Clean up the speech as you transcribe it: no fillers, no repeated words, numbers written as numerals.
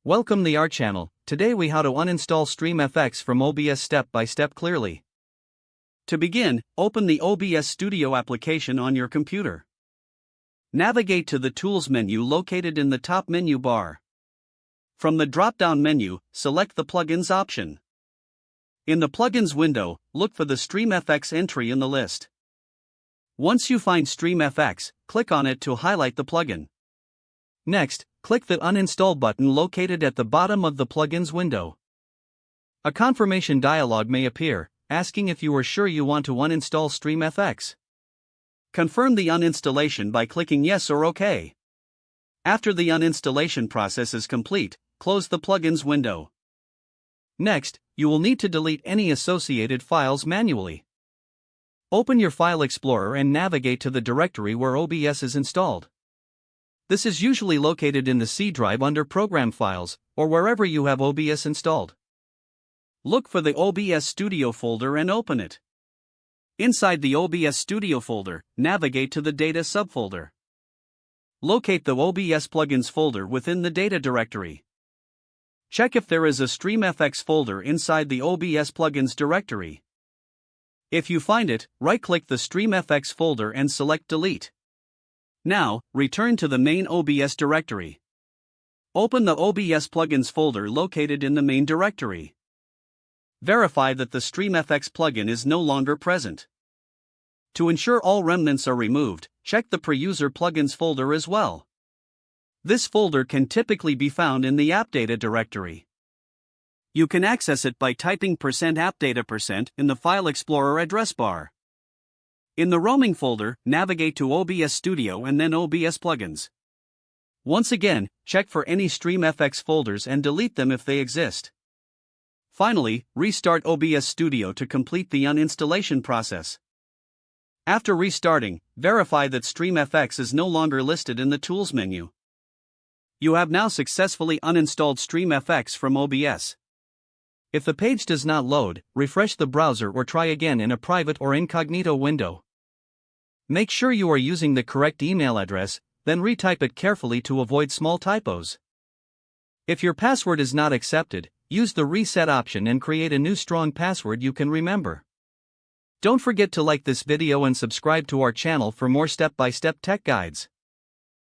Welcome to our channel. Today we how to uninstall StreamFX from OBS step by step clearly. To begin, open the OBS Studio application on your computer. Navigate to the Tools menu located in the top menu bar. From the drop-down menu, select the Plugins option. In the Plugins window, look for the StreamFX entry in the list. Once you find StreamFX, click on it to highlight the plugin. Next, click the Uninstall button located at the bottom of the Plugins window. A confirmation dialog may appear, asking if you are sure you want to uninstall StreamFX. Confirm the uninstallation by clicking Yes or OK. After the uninstallation process is complete, close the Plugins window. Next, you will need to delete any associated files manually. Open your File Explorer and navigate to the directory where OBS is installed. This is usually located in the C drive under Program Files, or wherever you have OBS installed. Look for the OBS Studio folder and open it. Inside the OBS Studio folder, navigate to the Data subfolder. Locate the OBS Plugins folder within the Data directory. Check if there is a StreamFX folder inside the OBS Plugins directory. If you find it, right-click the StreamFX folder and select Delete. Now, return to the main OBS directory. Open the OBS Plugins folder located in the main directory. Verify that the StreamFX plugin is no longer present. To ensure all remnants are removed, check the Per-User Plugins folder as well. This folder can typically be found in the App Data directory. You can access it by typing %appdata% in the File Explorer address bar. In the Roaming folder, navigate to OBS Studio and then OBS Plugins. Once again, check for any StreamFX folders and delete them if they exist. Finally, restart OBS Studio to complete the uninstallation process. After restarting, verify that StreamFX is no longer listed in the Tools menu. You have now successfully uninstalled StreamFX from OBS. If the page does not load, refresh the browser or try again in a private or incognito window. Make sure you are using the correct email address, then retype it carefully to avoid small typos. If your password is not accepted, use the reset option and create a new strong password you can remember. Don't forget to like this video and subscribe to our channel for more step-by-step tech guides.